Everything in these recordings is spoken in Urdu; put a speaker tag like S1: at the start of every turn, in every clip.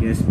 S1: KSP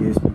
S1: KSP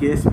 S1: KSP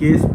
S1: KSP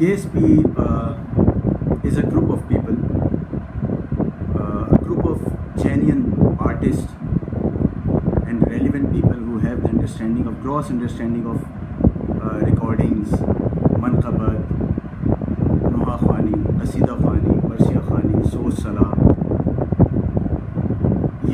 S1: KSP is a group of people, a group of genuine artists and relevant people who have the understanding of gross understanding of recordings, manqabat, noha khani, qasida khani, marsiya khani, soz salah।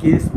S1: KSP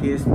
S1: KSP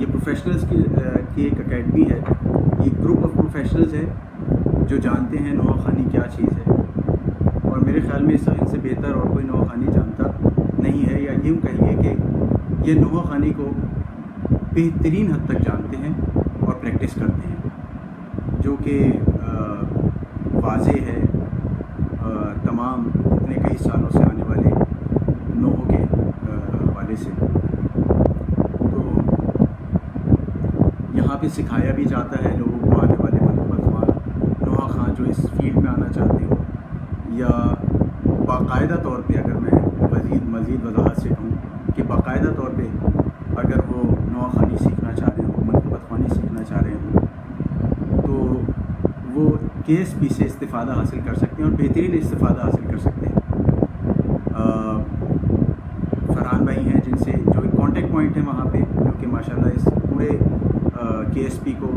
S1: یہ پروفیشنلز کی ایک اکیڈمی ہے، یہ گروپ آف پروفیشنلز ہے جو جانتے ہیں نوحہ خوانی کیا چیز ہے، اور میرے خیال میں ان سے بہتر اور کوئی نوحہ خوانی جانتا نہیں ہے، یا یوں کہیے کہ یہ نوحہ خوانی کو بہترین حد تک جانتے ہیں اور پریکٹس کرتے ہیں، جو کہ واضح ہے تمام اتنے کئی سالوں سے آنے والے نوحوں کے حوالے سے۔ تو یہاں پہ سکھایا بھی جاتا ہے لوگوں کو، آنے والے نوحہ خواں جو اس فیلڈ میں آنا چاہتے ہو، یا باقاعدہ طور پہ اگر میں مزید وضاحت سے کہوں کہ باقاعدہ طور پہ اگر وہ نوحہ خوانی سیکھنا چاہ رہے ہوں، منقبت خوانی سیکھنا چاہ رہے ہوں، تو وہ KSP سے استفادہ حاصل کر سکتے ہیں اور بہترین استفادہ حاصل کر سکتے ہیں۔ فرحان بھائی ہیں جن سے جو ایک کانٹیکٹ پوائنٹ ہے وہاں پہ، جو کہ ماشاءاللہ اس پورے KSP کو،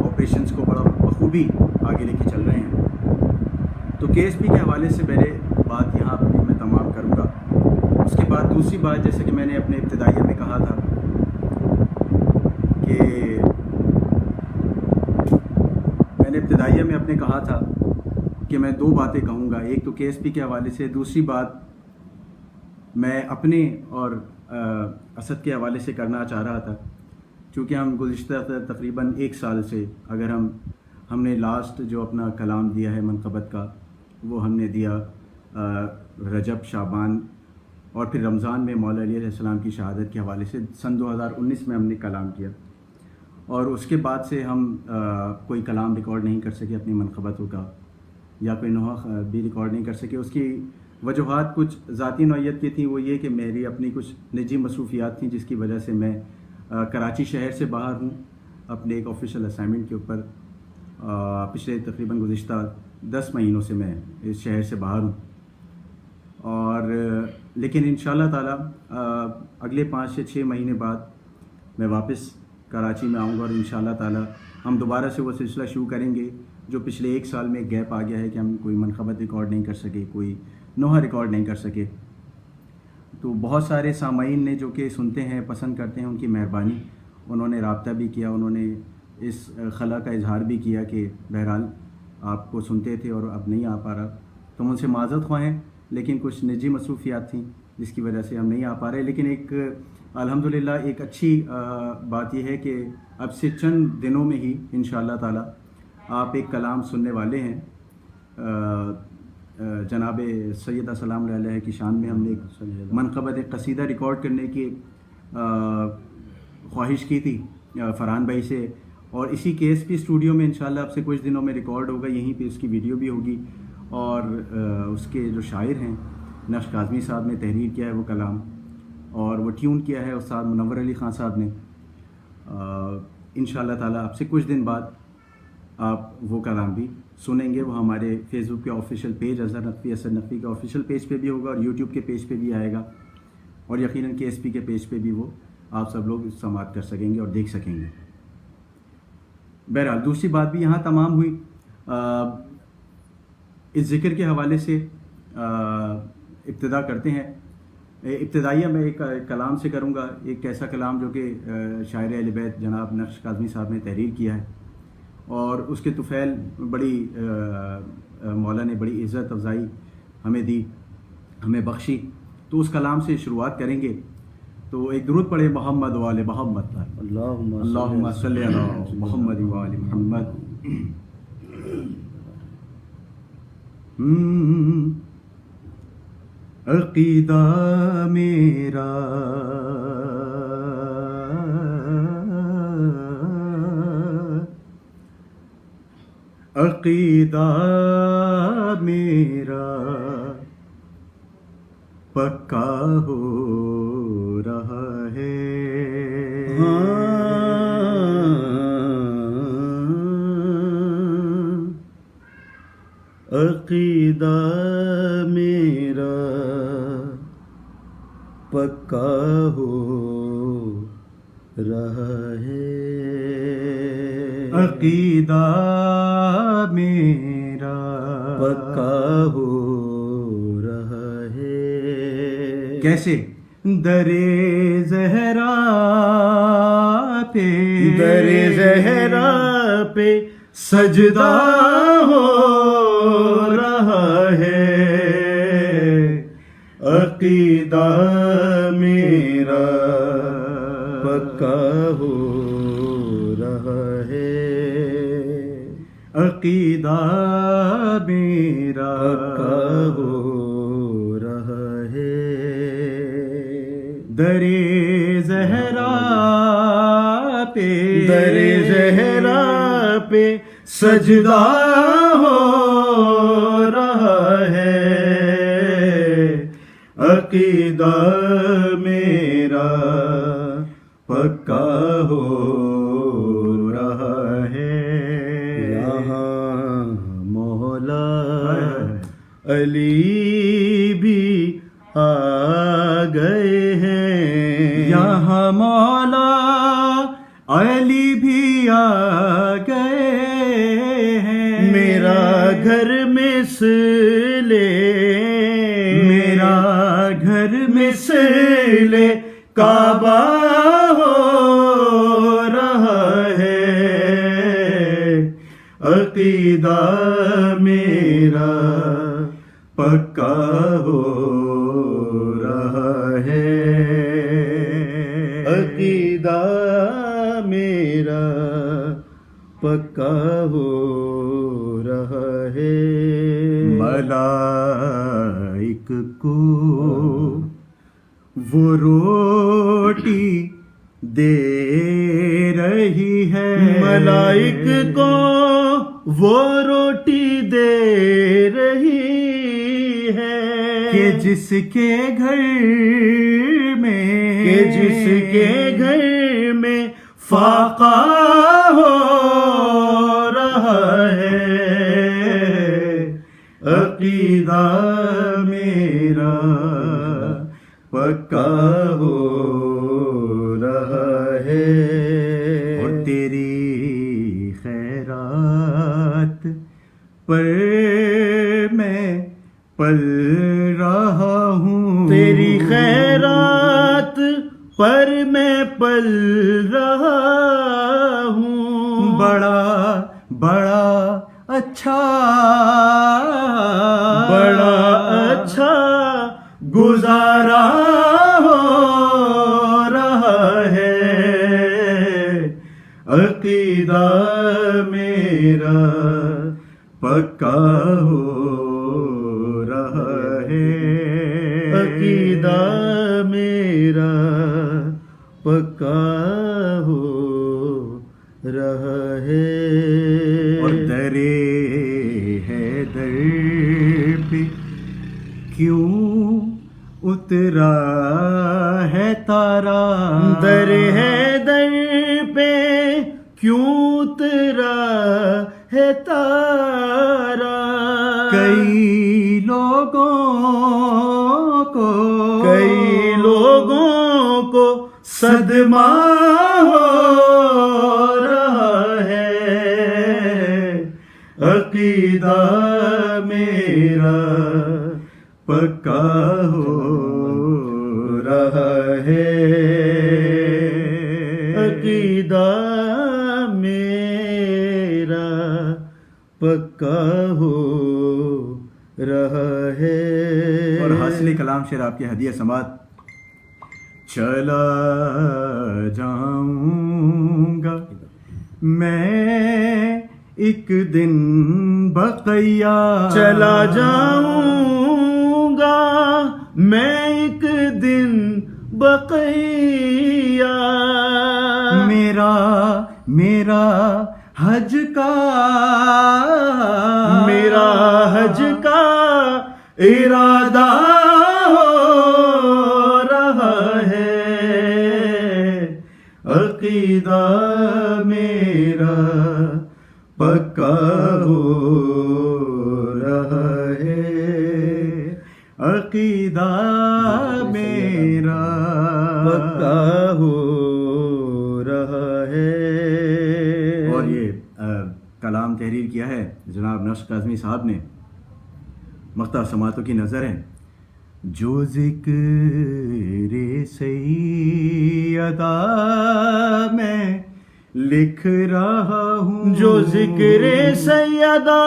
S1: آپریشنس کو بڑا بخوبی آگے لے کے چل رہے ہیں۔ تو KSP کے حوالے سے پہلے بات یہاں پہ میں تمام کروں گا۔ اس کے بعد دوسری بات، جیسے کہ میں نے اپنے ابتدائیہ میں کہا تھا کہ میں دو باتیں کہوں گا، ایک تو KSP کے حوالے سے، دوسری بات میں اپنے اور اسد کے حوالے سے کرنا چاہ رہا تھا، چونکہ ہم گزشتہ تقریباً 1 سال سے، اگر ہم نے لاسٹ جو اپنا کلام دیا ہے منقبت کا، وہ ہم نے دیا رجب، شعبان اور پھر رمضان میں مولا علی علیہ السلام کی شہادت کے حوالے سے سن 2019 میں ہم نے کلام کیا، اور اس کے بعد سے ہم کوئی کلام ریکارڈ نہیں کر سکے اپنی منقبتوں کا، یا کوئی نوحہ بھی ریکارڈ نہیں کر سکے۔ اس کی وجوہات کچھ ذاتی نوعیت کی تھیں، وہ یہ کہ میری اپنی کچھ نجی مصروفیات تھیں، جس کی وجہ سے میں کراچی شہر سے باہر ہوں اپنے ایک آفیشیل اسائنمنٹ کے اوپر۔ پچھلے تقریباً گزشتہ 10 مہینوں سے میں اس شہر سے باہر ہوں، اور لیکن انشاءاللہ تعالیٰ اگلے 5 سے 6 مہینے بعد میں واپس کراچی میں آؤں گا، اور انشاءاللہ تعالیٰ ہم دوبارہ سے وہ سلسلہ شروع کریں گے جو پچھلے 1 سال میں گیپ آ گیا ہے کہ ہم کوئی منقبت ریکارڈ نہیں کر سکے، کوئی نوحہ ریکارڈ نہیں کر سکے۔ تو بہت سارے سامعین نے جو کہ سنتے ہیں، پسند کرتے ہیں، ان کی مہربانی، انہوں نے رابطہ بھی کیا، انہوں نے اس خلا کا اظہار بھی کیا کہ بہرحال آپ کو سنتے تھے اور اب نہیں آ پا رہا، تو ہم ان سے معذرت خواہ ہیں، لیکن کچھ نجی مصروفیات تھیں جس کی وجہ سے ہم نہیں آ پا رہے۔ لیکن ایک الحمدللہ ایک اچھی بات یہ ہے کہ اب سے چند دنوں میں ہی انشاءاللہ تعالیٰ آپ ایک کلام سننے والے ہیں۔ جناب سیدہ سلام اللہ علیہ کی شان میں ہم نے ایک منقبت، ایک قصیدہ ریکارڈ کرنے کی خواہش کی تھی فرحان بھائی سے، اور اسی KSP اسٹوڈیو میں انشاءاللہ اب سے کچھ دنوں میں ریکارڈ ہوگا، یہیں پہ اس کی ویڈیو بھی ہوگی، اور اس کے جو شاعر ہیں نقش کاظمی صاحب نے تحریر کیا ہے وہ کلام، اور وہ ٹیون کیا ہے استاد منور علی خان صاحب نے۔ انشاءاللہ تعالیٰ اب سے کچھ دن بعد آپ وہ کلام بھی سنیں گے، وہ ہمارے فیس بک کے آفیشیل پیج اظہر نقوی اسد نقوی کے آفیشیل پیج پہ بھی ہوگا، اور یوٹیوب کے پیج پہ بھی آئے گا، اور یقیناً KSP کے پیج پہ بھی وہ آپ سب لوگ سماعت کر سکیں گے اور دیکھ سکیں گے۔ بہرحال دوسری بات بھی یہاں تمام ہوئی۔ اس ذکر کے حوالے سے ابتدا کرتے ہیں۔ ابتدائیہ میں ایک کلام سے کروں گا، ایک ایسا کلام جو کہ شاعر اہل بیت جناب نقش کاظمی صاحب نے تحریر کیا ہے، اور اس کے طفیل بڑی مولا نے بڑی عزت افزائی ہمیں دی، ہمیں بخشی، تو اس کلام سے شروعات کریں گے۔ تو ایک درود پڑھے محمد و آل محمد پر، اللہم صلی علی محمد و آل محمد۔ عقیدہ میرا عقیدہ میرا پکا ہو رہا ہے، عقیدہ میرا پکا ہو رہا ہے، عقیدہ میرا پکا ہو رہا ہے۔ کیسے؟ درِ زہرا پہ
S2: در زہرا پہ سجدہ ہو رہا ہے، عقیدہ میرا پکا ہو رہا ہے،
S1: عقیدہ میرا
S2: پکا ہو رہا ہے،
S1: در زہرا پہ
S2: در زہرا پہ سجدہ ہو رہا ہے، عقیدہ میرا پکا ہو رہا ہے، یہاں مولا علی بھی آ گئے ہیں،
S1: یہاں مولا علی بھی آ گئے ہیں،
S2: میرا گھر مثل
S1: میرا گھر
S2: مثل کعبہ ہو رہا ہے، عقیدہ میرا پکا ہو رہا ہے، عقیدہ میرا پکا ہو رہا ہے،
S1: ملائک کو وہ روٹی دے رہی ہے،
S2: ملائک کو وہ روٹی دے رہی ہے،
S1: کہ جس کے گھر میں
S2: کہ جس کے گھر میں فاقہ ہو رہا ہے، عقیدہ میرا پکا ہو رہا ہے،
S1: اور تیری خیرات پر میں پل رہا ہوں،
S2: تیری خیرات پر میں پل رہا ہوں،
S1: بڑا بڑا اچھا
S2: بڑا اچھا گزارا ہو رہا ہے، عقیدہ میرا پکا ہو رہا ہے، عقیدہ میرا پکا ہو رہا ہے،
S1: اور در حیدر پہ کیوں اترا ہے تارا،
S2: در حیدر پہ کیوں اترا ہے تارا،
S1: کئی لوگوں کو
S2: صدمہ ہو رہا ہے، عقیدہ میرا پکا ہو رہا ہے، عقیدہ میرا پکا ہو رہا ہے،
S1: اور حاصل کلام شعر آپ کی ہدیہ سماعت، چلا جاؤں گا میں ایک دن بقیہ،
S2: چلا جاؤں گا میں ایک دن بقیہ،
S1: میرا حج کا
S2: ارادہ ہو رہا ہے، عقیدہ میرا پکا ہو رہا ہے،
S1: عقیدہ میرا
S2: پکا ہو رہا ہے،
S1: اور یہ کلام تحریر کیا ہے جناب نقش کاظمی صاحب نے، مختار سماعتوں کی نظر ہے، جو ذکر سیدہ میں لکھ رہا ہوں
S2: جو ذکر سیدہ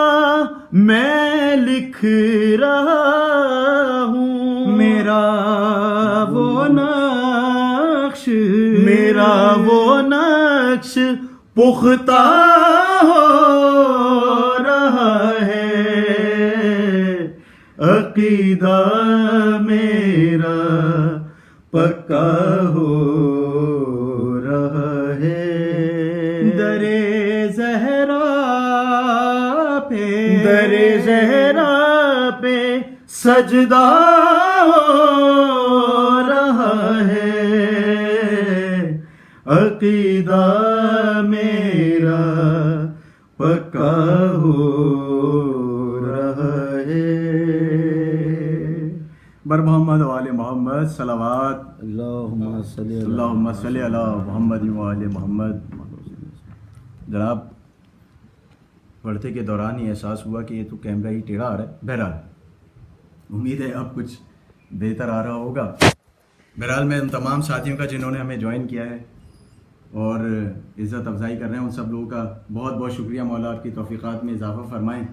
S2: میں لکھ رہا ہوں،
S1: میرا وہ نقش
S2: میرا وہ نقش پختہ ہو رہا ہے، عقیدہ میرا پکا ہو رہا ہے،
S1: در زہرا پہ
S2: در زہرا پہ سجدہ ہو رہا ہے، عقیدہ میرا پکا ہو رہا ہے۔
S1: بر محمد و آل محمد صلوات
S2: اللہم صلی
S1: اللہم صلی علی محمد و آل محمد۔ جناب پڑھتے کے دوران ہی احساس ہوا کہ یہ تو کیمرہ ہی ٹیڑھا آ رہا ہے۔ بہرحال امید ہے اب کچھ بہتر آ رہا ہوگا۔ بہرحال میں ان تمام ساتھیوں کا جنہوں نے ہمیں جوائن کیا ہے اور عزت افزائی کر رہے ہیں، ان سب لوگوں کا بہت بہت شکریہ۔ مولا آپ کی توفیقات میں اضافہ فرمائیں۔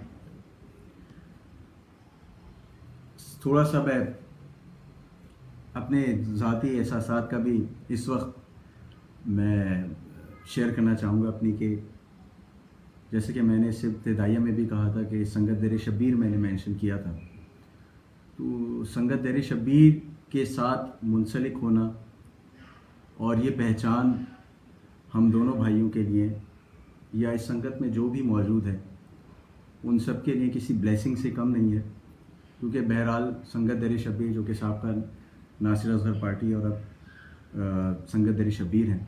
S1: تھوڑا سا میں اپنے ذاتی احساسات کا بھی اس وقت میں شیئر کرنا چاہوں گا اپنی، کہ جیسے کہ میں نے اس سے ابتدائیہ میں بھی کہا تھا کہ سنگت در شبیر میں نے مینشن کیا تھا، تو سنگت در شبیر کے ساتھ منسلک ہونا اور یہ پہچان ہم دونوں بھائیوں کے لیے یا اس سنگت میں جو بھی موجود ہے ان سب کے لیے کسی بلیسنگ سے کم نہیں ہے، کیونکہ بہرحال سنگت در شبیر جو کہ سابقہ ناصر اصغر پارٹی اور اب سنگت در شبیر ہیں،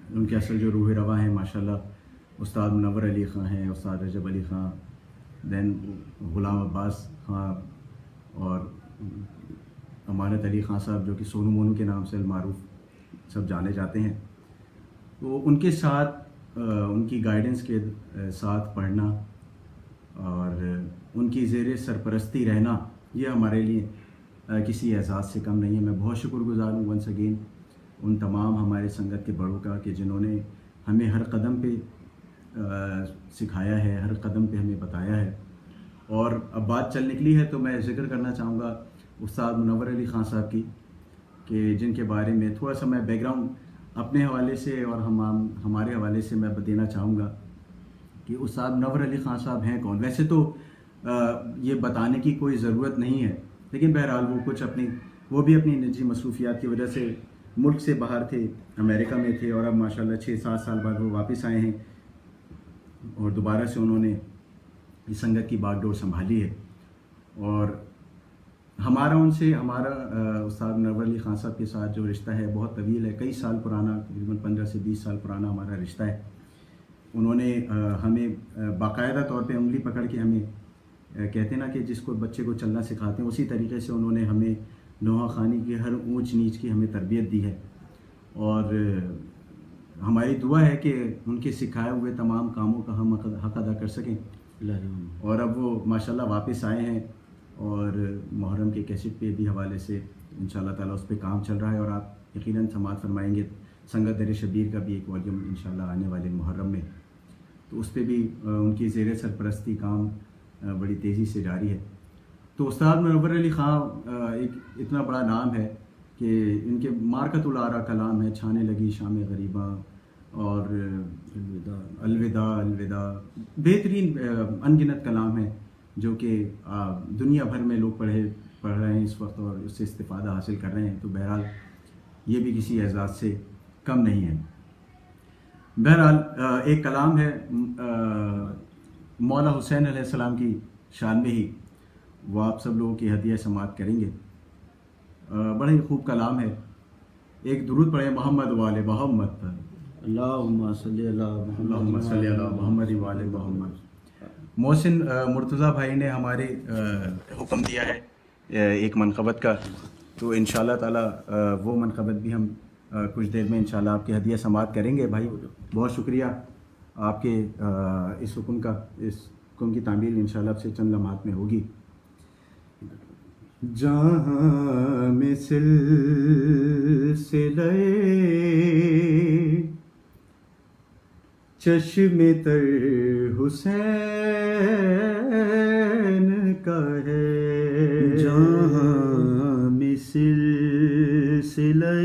S1: ان کے اصل جو روح رواں ہیں ماشاءاللہ استاد منور علی خان ہیں، استاد رجب علی خان، دین غلام عباس خان اور امانت علی خان صاحب جو کہ سونو مونو کے نام سے معروف سب جانے جاتے ہیں۔ تو ان کے ساتھ ان کی گائیڈنس کے ساتھ پڑھنا اور ان کی زیر سرپرستی رہنا یہ ہمارے لیے کسی اعزاز سے کم نہیں ہے۔ میں بہت شکر گزار ہوں ونس اگین ان تمام ہمارے سنگت کے بڑوں کا کہ جنہوں نے ہمیں ہر قدم پہ سکھایا ہے، ہر قدم پہ ہمیں بتایا ہے۔ اور اب بات چل نکلی ہے تو میں ذکر کرنا چاہوں گا استاد منور علی خان صاحب کی، کہ جن کے بارے میں تھوڑا سا میں بیک گراؤنڈ اپنے حوالے سے اور ہمارے حوالے سے میں دینا چاہوں گا کہ استاد منور علی خان صاحب ہیں کون۔ ویسے تو یہ بتانے کی کوئی ضرورت نہیں ہے، لیکن بہرحال وہ بھی اپنی نجی مصروفیات کی وجہ سے ملک سے باہر تھے، امریکہ میں تھے، اور اب ماشاءاللہ 6-7 سال بعد وہ واپس آئے ہیں اور دوبارہ سے انہوں نے اس سنگت کی باغ ڈور سنبھالی ہے۔ اور ہمارا استاد منور علی خان صاحب کے ساتھ جو رشتہ ہے بہت طویل ہے، کئی سال پرانا، تقریباً 15 سے 20 سال پرانا ہمارا رشتہ ہے۔ انہوں نے ہمیں باقاعدہ طور پہ انگلی پکڑ کے ہمیں کہتے ہیں نا کہ جس کو بچے کو چلنا سکھاتے ہیں، اسی طریقے سے انہوں نے ہمیں نوحہ خانی کی ہر اونچ نیچ کی ہمیں تربیت دی ہے، اور ہماری دعا ہے کہ ان کے سکھائے ہوئے تمام کاموں کا ہم حق ادا کر سکیں۔ اور اب وہ ماشاءاللہ واپس آئے ہیں اور محرم کے کیسٹ پہ بھی حوالے سے انشاءاللہ تعالیٰ اس پہ کام چل رہا ہے، اور آپ یقیناً سماعت فرمائیں گے سنگت در شبیر کا بھی ایک والیوم انشاءاللہ آنے والے محرم میں، تو اس پہ بھی ان کی زیر سرپرستی کام بڑی تیزی سے جاری ہے۔ تو استاد منور علی خان ایک اتنا بڑا نام ہے کہ ان کے مارکت العرا کلام ہے، چھانے لگی شام غریباں اور الوداع، بہترین انگنت کلام ہے جو کہ دنیا بھر میں لوگ پڑھ رہے ہیں اس وقت اور اس سے استفادہ حاصل کر رہے ہیں، تو بہرحال یہ بھی کسی اعزاز سے کم نہیں ہے۔ بہرحال ایک کلام ہے مولا حسین علیہ السلام کی شان میں ہی، وہ آپ سب لوگوں کی ہدیہ سماعت کریں گے۔ بڑا ہی خوب کلام ہے۔ ایک درود پڑھیں محمد والے محمد پر،
S2: اللہم صلی
S1: اللہم صلی علی محمد والے محمد۔ محسن مرتضیٰ بھائی نے ہمارے حکم دیا ہے ایک منقبت کا، تو انشاءاللہ تعالیٰ وہ منقبت بھی ہم کچھ دیر میں انشاءاللہ آپ کے ہدیہ سماعت کریں گے۔ بھائی بہت شکریہ آپ کے اس حکم کا، اس حکم کی تعمیل انشاءاللہ اب سے چند لمحات میں ہوگی۔
S2: جہاں میں سلسلے
S1: چشم تر حسین کا ہے
S2: جہاں میں سلسلہ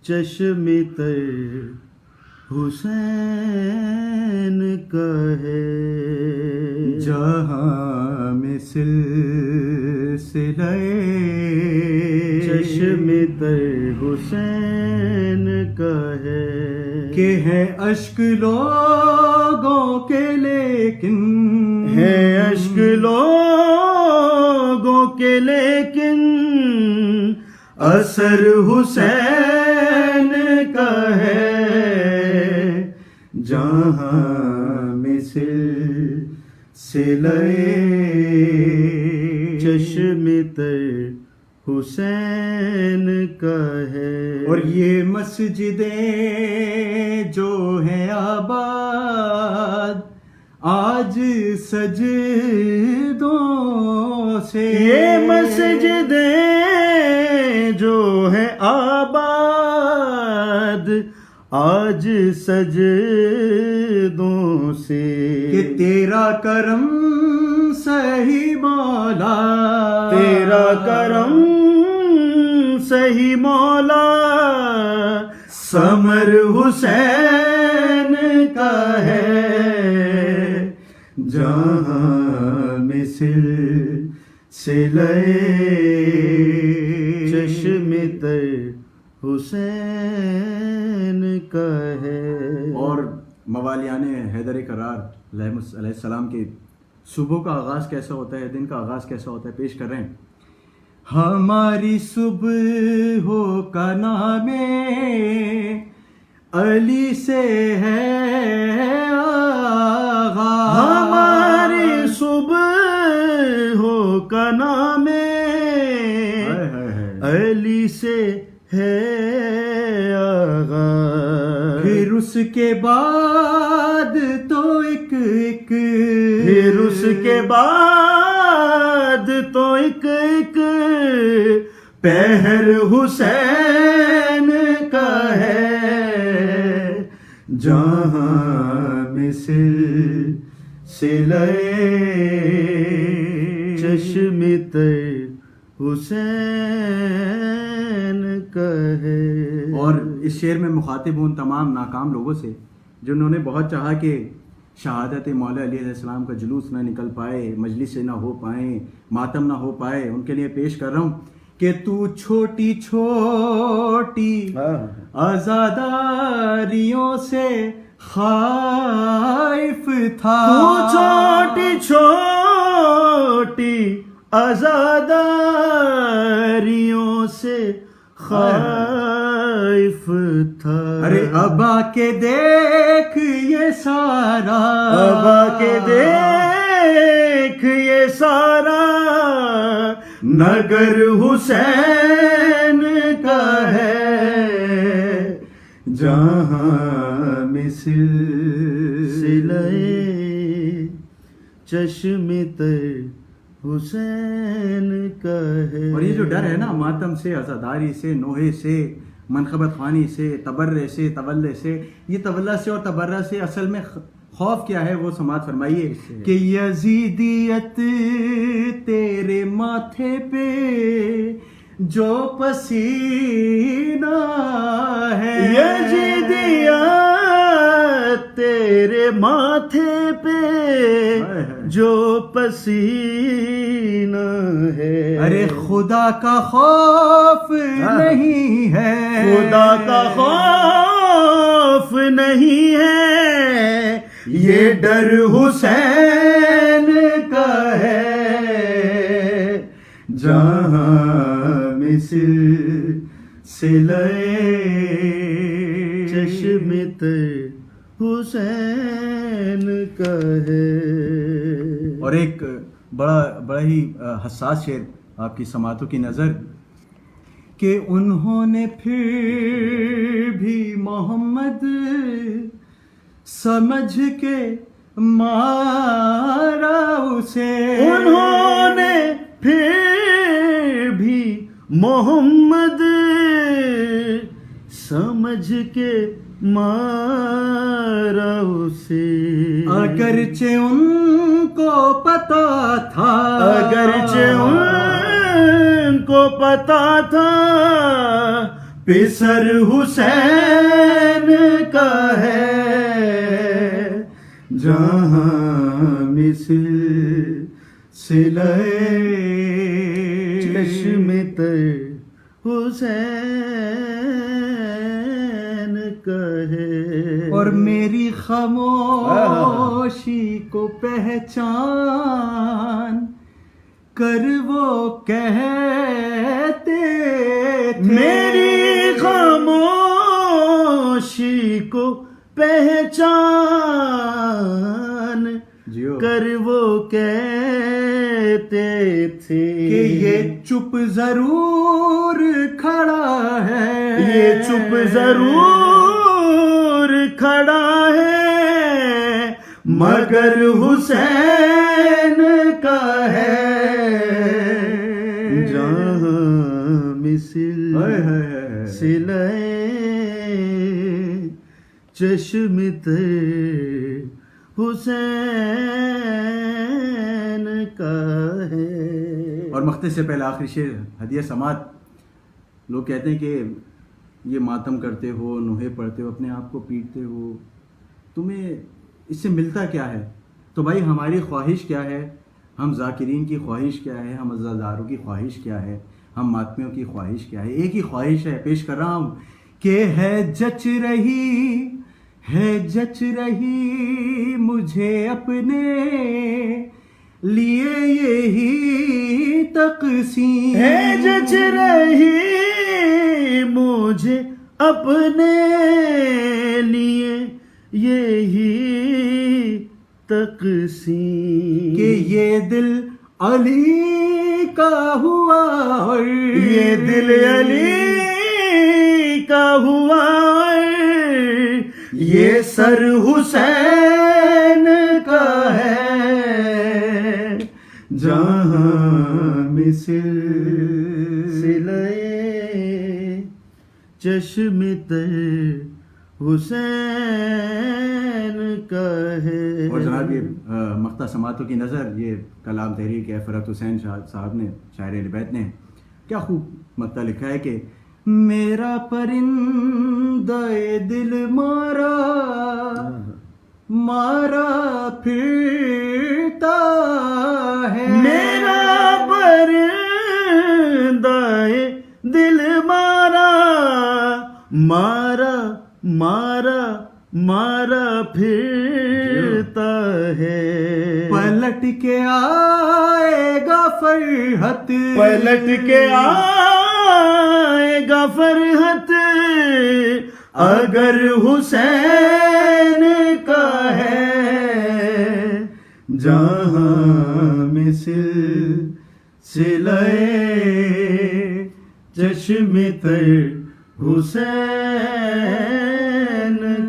S2: چشم تر حسین کا ہے
S1: جہاں میں سلسلہ
S2: چشم تر حسین کا ہے
S1: کہ ہے اشک لوگوں کے لیکن
S2: ہے اشک لوگوں کے لیکن اثر حسین کا ہے جہاں میں سلسلہ چشم تر حسین کا ہے
S1: اور یہ مسجدیں جو ہیں آباد آج سجدوں سے
S2: یہ مسجدیں جو ہیں آباد آج سجدوں سے
S1: کہ تیرا کرم صحیح مولا
S2: تیرا کرم صحیح مولا ثمر حسین کا ہے جہاں میں سلسلہ چشم تر حسین کا ہے
S1: اور موالیان حیدر کرار علیہ السلام کے صبح کا آغاز کیسا ہوتا ہے، دن کا آغاز کیسا ہوتا ہے، پیش کر رہے ہیں. ہماری صبح ہو کا نام علی سے ہے آغاز،
S2: ہماری صبح ہو کا نام علی سے ہے آغاز
S1: پھر اس کے بعد تو ایک
S2: پھر اس کے بعد تو ایک پہر حسین کا ہے جہاں میں سلسلہ چشم تر حسین کا ہے.
S1: اور اس شعر میں مخاطب ہوں تمام ناکام لوگوں سے جنہوں نے بہت چاہا کہ شہادت مولا علیہ السلام کا جلوس نہ نکل پائے، مجلس سے نہ ہو پائیں، ماتم نہ ہو پائے. ان کے لیے پیش کر رہا ہوں کہ تو چھوٹی چھوٹی آزاداریوں سے خائف تھا،
S2: تو چھوٹی چھوٹی آزاداریوں سے خائف تھا.
S1: ارے اب آ کے دیکھ یہ سارا،
S2: اب آ کے دیکھ یہ سارا نگر حسین کا ہے جہاں میں سلسلہ چشم تر حسین کا ہے.
S1: اور یہ جو ڈر ہے نا ماتم سے، عزاداری سے، نوحے سے، منقبت خوانی سے، تبرے سے، تولے سے، یہ تولا سے اور تبرہ سے اصل میں خوف کیا ہے وہ سماعت فرمائیے کہ یزیدیت تیرے ماتھے پہ جو پسینہ ہے،
S2: یزیدیت تیرے ماتھے پہ جو پسینہ ہے.
S1: ارے خدا کا خوف نہیں ہے،
S2: خدا کا خوف نہیں ہے، یہ ڈر حسین کا ہے جہاں میں سلسلہ چشم تر حسین کا ہے.
S1: اور ایک بڑا ہی حساس شعر آپ کی سماعتوں کی نظر کہ انہوں نے پھر بھی محمد سمجھ کے مارا اسے،
S2: انہوں نے پھر بھی محمد سمجھ کے مارا اسے.
S1: اگرچہ ان کو پتا تھا،
S2: اگرچہ ان کو پتا تھا پسر حسین کا ہے، جہاں مثل صلہ چشم تر حسین کا ہے.
S1: اور میری خاموشی کو پہچان کر وہ کہتے تھے،
S2: میری خاموشی کو پہچان کر وہ کہتے تھے
S1: کہ یہ چپ ضرور کھڑا ہے،
S2: یہ چپ ضرور کھڑا ہے، مگر حسین کا ہے، جہاں مثل صلہ چشم تر حسین کا ہے.
S1: اور مقطع سے پہلے آخری شعر ہدیہ سماعت. لوگ کہتے ہیں کہ یہ ماتم کرتے ہو، نوحے پڑھتے ہو، اپنے آپ کو پیٹتے ہو، تمہیں اس سے ملتا کیا ہے؟ تو بھائی ہماری خواہش کیا ہے، ہم ذاکرین کی خواہش کیا ہے، ہم عزاداروں کی خواہش کیا ہے، ہم ماتمیوں کی خواہش کیا ہے؟ ایک ہی خواہش ہے، پیش کر رہا ہوں کہ ہے جچ رہی مجھے اپنے لیے یہی تقسیم،
S2: ہے جچ رہی مجھے اپنے لیے یہی تقسیم،
S1: کہ یہ دل علی کا ہوا اور
S2: یہ دل علی کا ہوا اور یہ سر حسین کا ہے، جہاں مثل صلہ چشم تر حسین کا ہے.
S1: اور جناب یہ مقطع سماعتوں کی نظر، یہ کلام تحریر کے فرحت حسین صاحب نے، شاعر اہل بیت نے کیا خوب مقطع لکھا ہے کہ میرا پرندہ دل مارا پھرتا ہے،
S2: میرا پرندہ دل مارا پھرتا ہے،
S1: پلٹ کے آئے گا فرحت،
S2: پلٹ کے آئے گا فرحت، اگر حسین کا ہے، جہاں مثل صلہ چشم تر حسین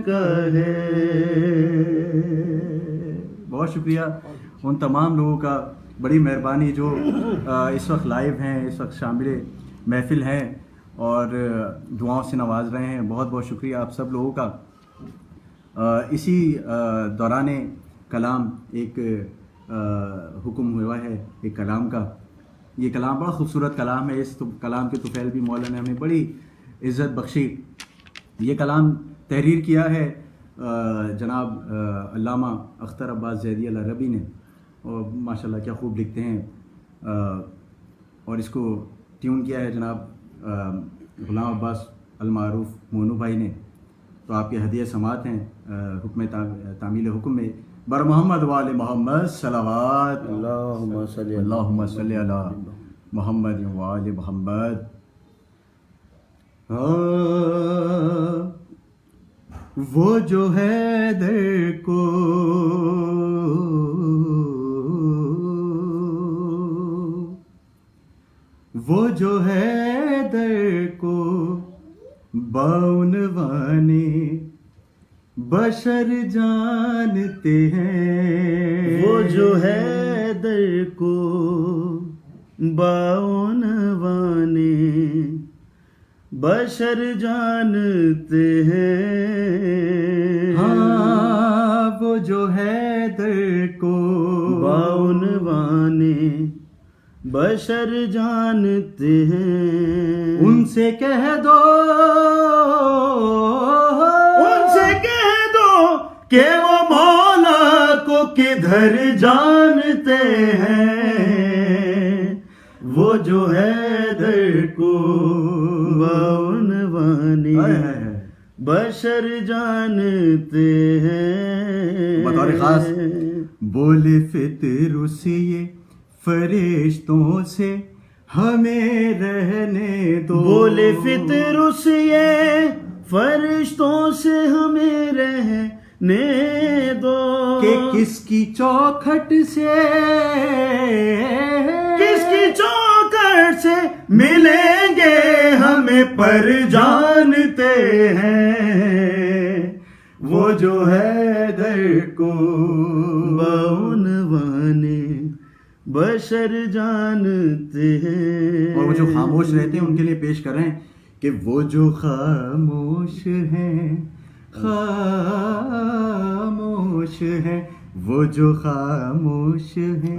S2: کا ہے.
S1: بہت شکریہ ان تمام لوگوں کا، بڑی مہربانی جو اس وقت لائیو ہیں، اس وقت شامل محفل ہیں اور دعاؤں سے نواز رہے ہیں. بہت بہت شکریہ آپ سب لوگوں کا. اسی دوران کلام ایک حکم ہوا ہے ایک کلام کا. یہ کلام بڑا خوبصورت کلام ہے. اس کلام کے طفیل بھی مولا نے ہمیں بڑی عزت بخشی. یہ کلام تحریر کیا ہے جناب علامہ اختر عباس زیدی العربی نے، اور ماشاءاللہ کیا خوب لکھتے ہیں. اور اس کو ٹیون کیا ہے جناب غلام عباس المعروف مونو بھائی نے. تو آپ کے ہدیہ سماعت ہیں حکم تعمیل حکم میں بر محمد وآل محمد صلوات
S2: اللہم صلی
S1: اللہم صلی علی محمد وآل محمد. وہ جو حیدر کو بعنوان بشر جانتے ہیں،
S2: وہ جو حیدر کو بعنوان بشر جانتے ہیں
S1: ہاں وہ جو حیدر کو
S2: باعنوان بشر جانتے ہیں.
S1: ان سے کہہ دو
S2: کہ وہ مولا کو کدھر جانتے ہیں. وہ جو حیدر کو باعنوان بشر جانتے ہیں.
S1: بطور خاص بولے فطر اسے فرشتوں سے ہمیں رہنے دو.
S2: بولے فطر اسے فرشتوں سے ہمیں رہنے دو.
S1: کہ کس کی چوکھٹ سے
S2: ملیں گے ہمیں پر جانتے ہیں. وہ جو حیدر کو باعنوان بشر جانتے ہیں.
S1: اور وہ جو خاموش رہتے ہیں ان کے لیے پیش کر رہے ہیں کہ وہ جو خاموش ہیں وہ جو خاموش ہیں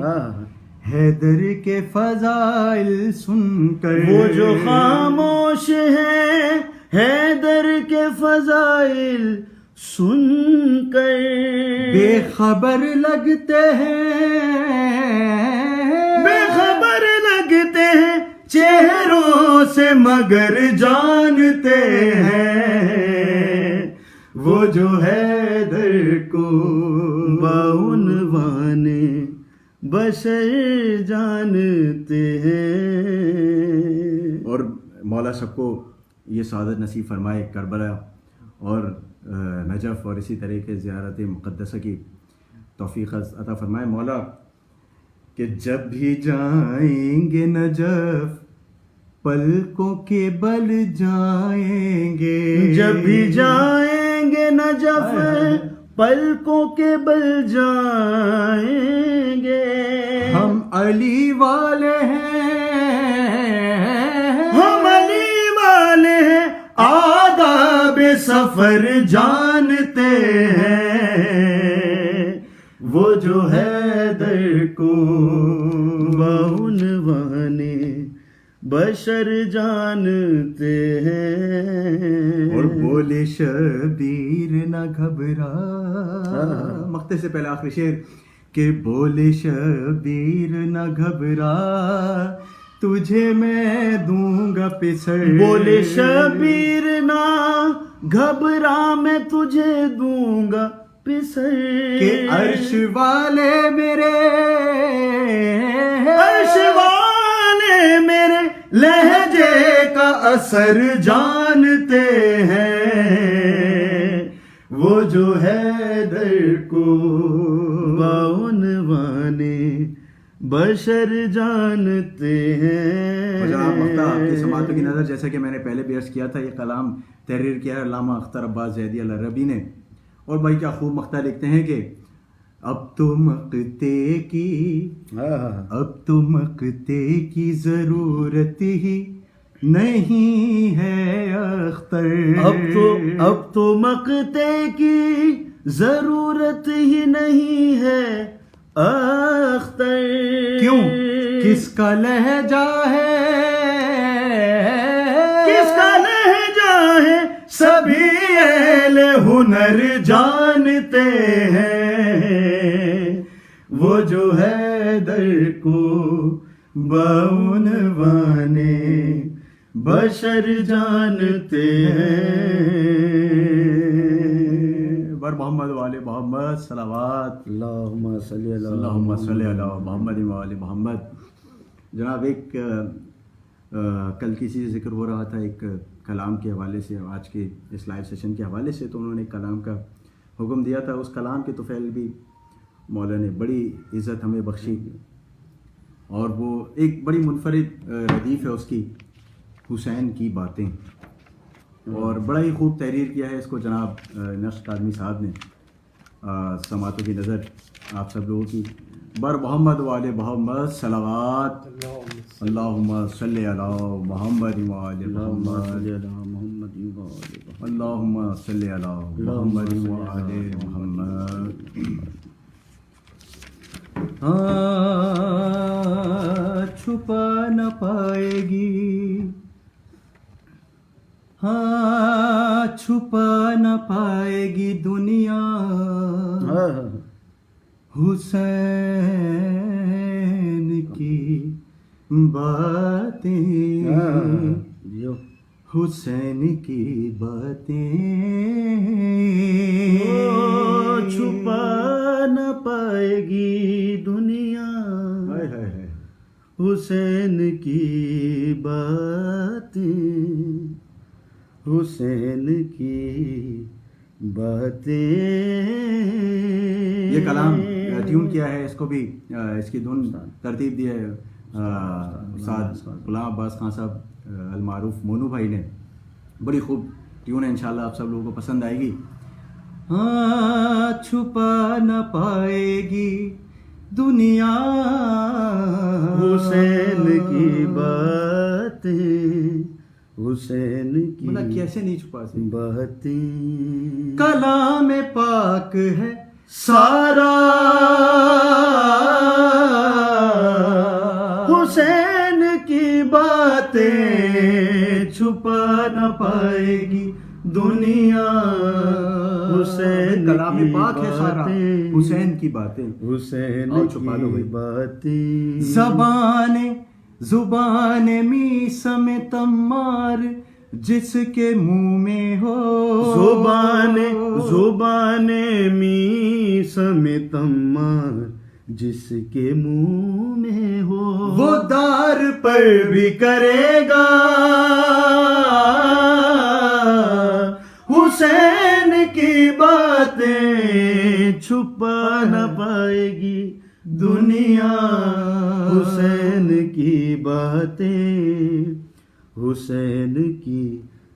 S1: حیدر کے فضائل سن کر.
S2: وہ جو خاموش ہیں حیدر کے فضائل سن کر
S1: بے خبر لگتے ہیں
S2: چہروں سے مگر جانتے ہیں. وہ جو حیدر کو باعنوان بشر جانتے ہیں.
S1: اور مولا سب کو یہ سعادت نصیب فرمائے کربلا اور نجف اور اسی طریقے زیارت مقدسہ کی توفیق عطا فرمائے مولا کہ جب بھی جائیں گے نجف پلکوں کے بل جائیں گے.
S2: جب بھی جائیں گے نجف پلکوں کے بل جائیں گے.
S1: ہم علی والے ہیں
S2: آداب سفر جانتے ہیں. وہ جو حیدر کو باعنوان بشر جانتے ہیں.
S1: اور بولے شبیر نہ گھبرا. مقطع سے پہلے آخری شعر کہ بولے شبیر نہ گھبرا تجھے میں دوں گا پسر.
S2: بولے شبیر نہ گھبرا میں تجھے دوں گا پسر.
S1: کہ عرش والے
S2: میرے لہجے کا اثر جانتے ہیں. وہ جو حیدر کو باعنوان بشر جانتے ہیں.
S1: جناب مختار آپ کی سماعتوں کی نظر جیسا کہ میں نے پہلے بھی عرض کیا تھا یہ کلام تحریر کیا ہے علامہ اختر عباس زیدی العربی نے. اور بھائی کیا خوب مختار لکھتے ہیں کہ اب تو مقتے کی ضرورت ہی نہیں ہے اختر.
S2: اب تو مقتے کی ضرورت ہی نہیں ہے اختر.
S1: کیوں کس کا لہجہ ہے
S2: سبھی اہل ہنر جانتے ہیں. وہ جو حیدر کو باعنوان بشر جانتے ہیں.
S1: بر محمد والے محمد صلوات
S2: اللہم صلی
S1: اللہم صلی علی محمد وآل محمد. جناب ایک کل کسی سے ذکر ہو رہا تھا ایک کلام کے حوالے سے آج کے اس لائیو سیشن کے حوالے سے تو انہوں نے ایک کلام کا حکم دیا تھا. اس کلام کے طفیل بھی مولا نے بڑی عزت ہمیں بخشی اور وہ ایک بڑی منفرد ردیف ہے اس کی حسین کی باتیں اور بڑا ہی خوب تحریر کیا ہے اس کو جناب نقش کاظمی صاحب نے. سماعتوں کی نظر آپ سب لوگوں کی بر محمد والے محمد صلوات اللہم صلی علی محمد والے محمد اللہم صلی علی محمد والے محمد. چھپا نہ پائے گی چھپا نہ پائے گی دنیا حسین کی باتیں حسین کی باتیں
S2: چھپا نہ پائے گی دنیا حسین کی باتیں حسین کی باتیں.
S1: یہ کلام ٹیون کیا ہے، اس کو بھی اس کی دھن ترتیب دی ہے استاد غلام عباس خان صاحب المعروف مونو بھائی نے. بڑی خوب ٹیون ہے، انشاءاللہ آپ سب لوگوں کو پسند آئے گی. چھپا نہ پائے گی دنیا
S2: حسین کی باتیں حسین کی
S1: مطلب کیسے نہیں چھپا سکتے
S2: باتیں.
S1: کلام پاک ہے
S2: سارا حسین کی باتیں چھپا نہ پائے گی دنیا حسین
S1: کلام
S2: کی
S1: پاک ہے سارا
S2: باتیں
S1: حسین کی باتیں
S2: حسین
S1: چھپا لو
S2: کی
S1: بھائی.
S2: باتیں.
S1: زبان میثم تمار جس کے منہ میں ہو
S2: زبان میثم تمار جس کے منہ میں ہو
S1: وہ دار
S2: پر بھی کرے گا حسین کی باتیں چھپا نہ پائے گی دنیا حسین کی باتیں حسین کی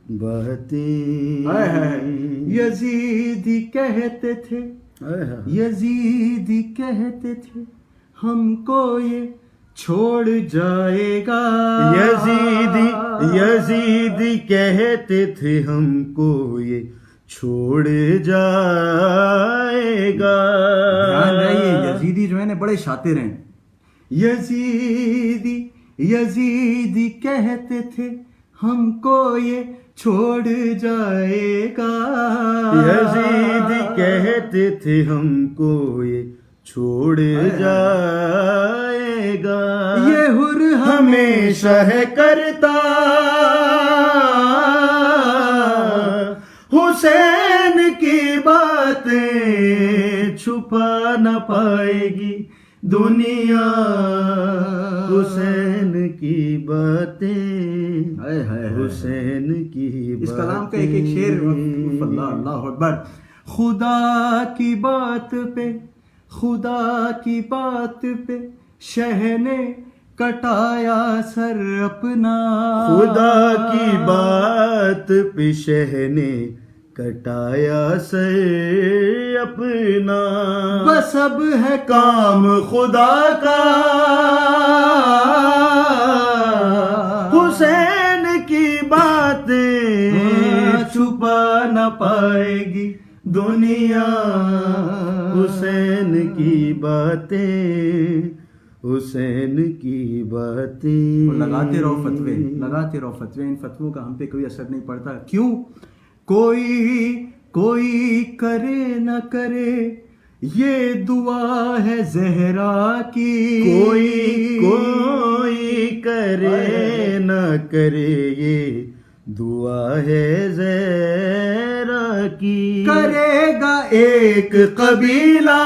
S2: باتیں.
S1: یزیدی کہتے تھے ہم کو یہ چھوڑ جائے گا.
S2: یزیدی کہتے تھے ہم کو یہ چھوڑ جائے گا.
S1: یزیدی جو ہے نا بڑے شاطر ہیں. یزیدی کہتے تھے ہم کو یہ چھوڑ جائے گا.
S2: یزیدی کہتے تھے ہم کو یہ چھوڑ جائے گا.
S1: یہ حر
S2: ہمیشہ ہے کرتا حسین کی باتیں چھپا نہ پائے گی دنیا حسین کی باتیں حسین کی باتیں.
S1: اس کلام کا ایک شعر اللہ اکبر. خدا کی بات پہ شہ نے کٹایا سر اپنا.
S2: خدا کی بات پہ شہ نے کٹایا سر اپنا.
S1: بس اب ہے
S2: کام خدا کا حسین کی باتیں چھپا نہ پائے گی دنیا حسین کی باتیں حسین کی باتیں.
S1: لگاتے رہو فتوے ان فتووں کا ہم پہ کوئی اثر نہیں پڑتا. کیوں؟ کوئی کرے نہ کرے یہ دعا ہے زہرا کی.
S2: کوئی کرے نہ کرے یہ دعا ہے زہرا کی.
S1: کرے گا
S2: ایک قبیلہ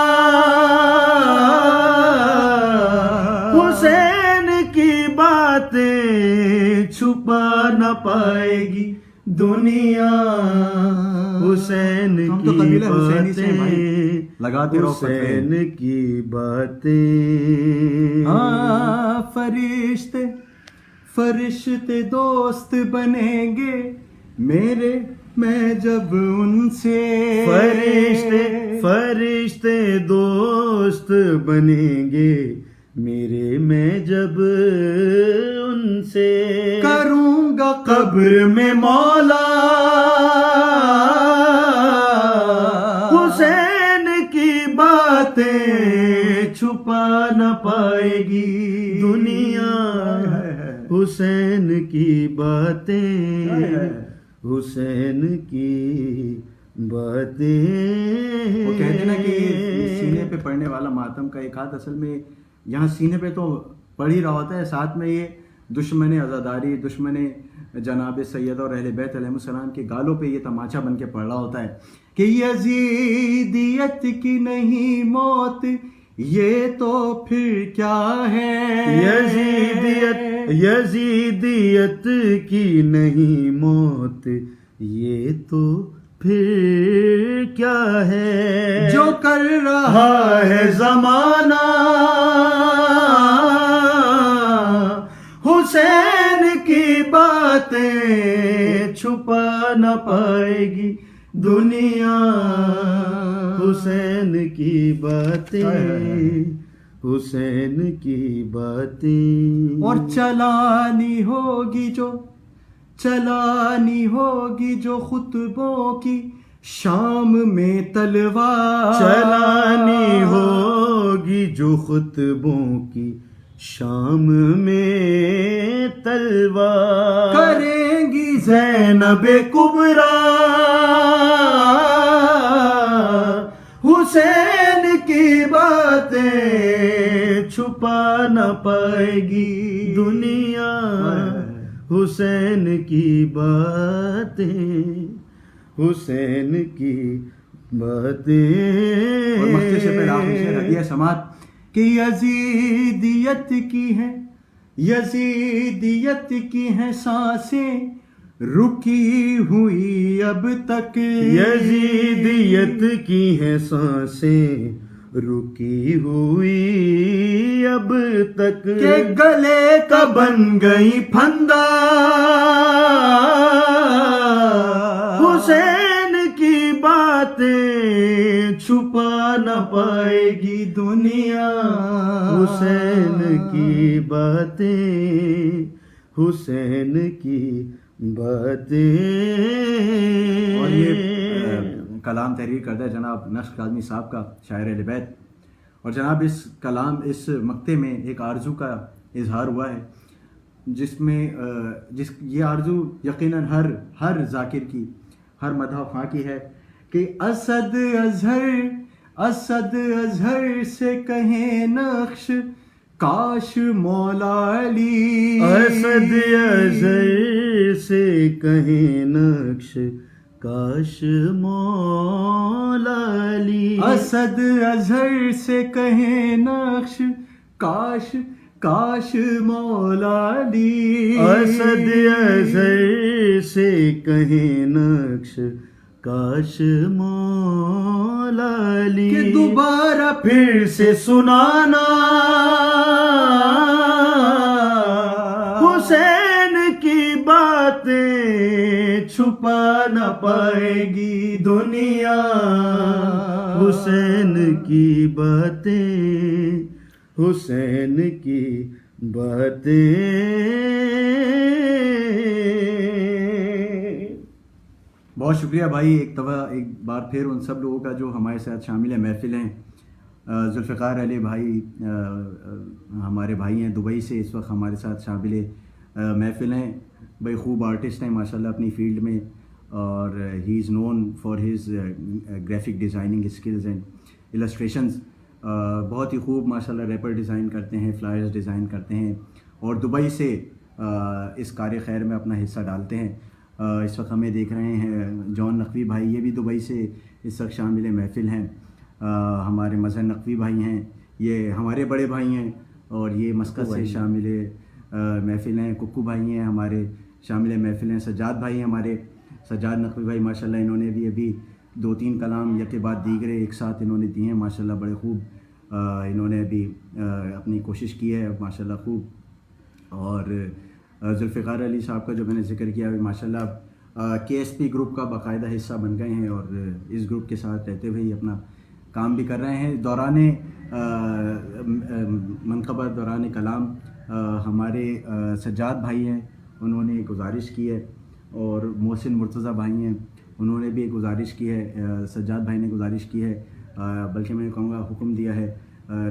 S2: حسین کی باتیں چھپا نہ پائے گی دنیا حسین کی باتیں
S1: لگاتے رہو
S2: حسین کی باتیں.
S1: فرشتے دوست بنیں گے میرے میں جب ان سے
S2: فرشتے دوست بنیں گے میرے میں جب ان سے
S1: کروں گا
S2: قبر میں مولا حسین کی باتیں چھپا نہ پائے گی دنیا حسین کی باتیں حسین کی باتیں.
S1: وہ کہتے ہیں نا کہ سینے پہ پڑنے والا ماتم کا ایک ہاتھ اصل میں یہاں سینے پہ تو پڑ ہی رہا ہوتا ہے، ساتھ میں یہ دشمن عزاداری، دشمن جناب سید اور اہل بیت علیہ السلام کے گالوں پہ یہ تماچا بن کے پڑ رہا ہوتا ہے کہ یزیدیت کی نہیں موت یہ تو پھر کیا ہے،
S2: یزیدیت کی نہیں موت یہ تو پھر کیا ہے،
S1: جو کر رہا
S2: ہے زمانہ حسین کی باتیں چھپا نہ پائے گی دنیا حسین کی باتیں حسین کی باتیں.
S1: اور چلانی ہوگی جو خطبوں کی شام میں تلوار،
S2: چلانی ہوگی جو خطبوں کی شام میں تلوار،
S1: کریں گی
S2: زینب کبریٰ حسین کی باتیں چھپا نہ پائے گی دنیا حسین کی باتیں حسین کی باتیں.
S1: اور مختصر پہ آخر سے ہدیہ سماعت کہ یزیدیت کی ہیں سانسیں رکی ہوئی اب تک،
S2: یزیدیت کی ہیں سانسیں رکی ہوئی اب تک،
S1: کہ گلے کا
S2: بن گئی پھندا حسین کی باتیں چھپا نہ پائے گی دنیا حسین کی باتیں حسین کی باتیں.
S1: اور یہ کلام تحریر کردہ جناب نقش کاظمی صاحب کا، شاعر اہل بیت، اور جناب اس مقطع میں ایک آرزو کا اظہار ہوا ہے جس میں یہ آرزو یقیناً ہر ذاکر کی، ہر مدح خواں کی ہے کہ اسد اظہر سے کہیں نقش کاش مولا علی،
S2: اسد اظہر سے کہیں نقش کاش مولا علی،
S1: اسد اظہر سے کہیں نقش کاش مولا علی،
S2: اسد اظہر سے کہیں نقش کاش مولا علی،
S1: کہ دوبارہ
S2: پھر سے سنانا حسین کی باتیں چھپا نہ پائے گی دنیا حسین کی باتیں حسین کی باتیں.
S1: بہت شکریہ بھائی، ایک بار پھر ان سب لوگوں کا جو ہمارے ساتھ شامل ہیں محفل ہیں. ذوالفقار علی بھائی ہمارے بھائی ہیں دبئی سے، اس وقت ہمارے ساتھ شامل محفل ہیں. بھائی خوب آرٹسٹ ہیں ماشاءاللہ اپنی فیلڈ میں، اور he is known for his graphic designing skills and illustrations. بہت ہی خوب ماشاءاللہ ریپر ڈیزائن کرتے ہیں، فلائرز ڈیزائن کرتے ہیں، اور دبئی سے اس کار خیر میں اپنا حصہ ڈالتے ہیں. اس وقت ہمیں دیکھ رہے ہیں جان نقوی بھائی، یہ بھی دبئی سے اس وقت شامل محفل ہیں. ہمارے مظہر نقوی بھائی ہیں، یہ ہمارے بڑے بھائی ہیں، اور یہ مسقط سے شامل محفل ہیں. ککو بھائی ہیں ہمارے شامل محفل ہیں. سجاد بھائی ہیں ہمارے، سجاد نقوی بھائی ماشاءاللہ انہوں نے بھی ابھی 2-3 کلام یک کے بعد دیگرے ایک ساتھ انہوں نے دیے ہیں ماشاءاللہ. بڑے خوب انہوں نے ابھی اپنی کوشش کی ہے ماشاءاللہ خوب. اور ذوالفقار علی صاحب کا جو میں نے ذکر کیا ہے ماشاءاللہ کے ایس پی گروپ کا باقاعدہ حصہ بن گئے ہیں، اور اس گروپ کے ساتھ رہتے ہوئے ہی اپنا کام بھی کر رہے ہیں. دوران منقبہ دوران کلام ہمارے سجاد بھائی ہیں, انہوں نے گزارش کی ہے, اور محسن مرتضیٰ بھائی ہیں, انہوں نے بھی گزارش کی ہے. سجاد بھائی نے گزارش کی ہے, بلکہ میں کہوں گا حکم دیا ہے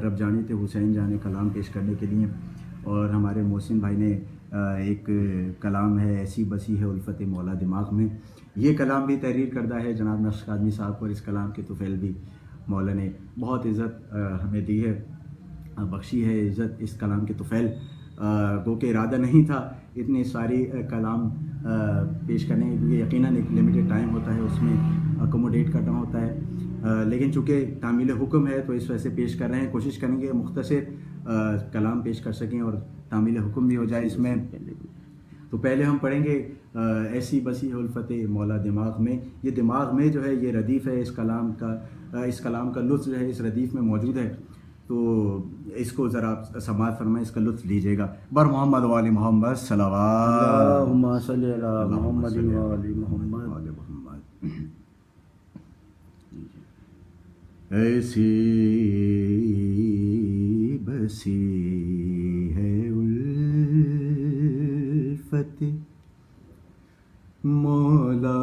S1: رب جانت حسین جان کلام پیش کرنے کے لیے. اور ہمارے محسن بھائی نے ایک کلام ہے ایسی بسی ہے الفت مولا دماغ میں, یہ کلام بھی تحریر کردہ ہے جناب نقش قادمی صاحب کو, اور اس کلام کے طفیل بھی مولا نے بہت عزت ہمیں دی ہے, بخشی ہے عزت اس کلام کے طفیل. گو کہ ارادہ نہیں تھا اتنے ساری کلام پیش کرنے, کیونکہ یقیناً ایک لمیٹڈ ٹائم ہوتا ہے, اس میں اکوموڈیٹ کرنا ہوتا ہے, لیکن چونکہ تعمیل حکم ہے تو اس وجہ سے پیش کر رہے ہیں. کوشش کریں گے مختصر کلام پیش کر سکیں اور تعمیل حکم بھی ہو جائے اس میں. تو پہلے ہم پڑھیں گے ایسی بسی الفت مولا دماغ میں. یہ دماغ میں جو ہے یہ ردیف ہے اس کلام کا, اس کلام کا لطف جو ہے اس ردیف میں موجود ہے, تو اس کو ذرا سماعت فرمائیں, اس کا لطف لیجیے گا. بر محمد و آل محمد صلوات.
S2: اللہم صلی علی محمد و آل محمد.
S1: ایسی بسی ہے الفت مولا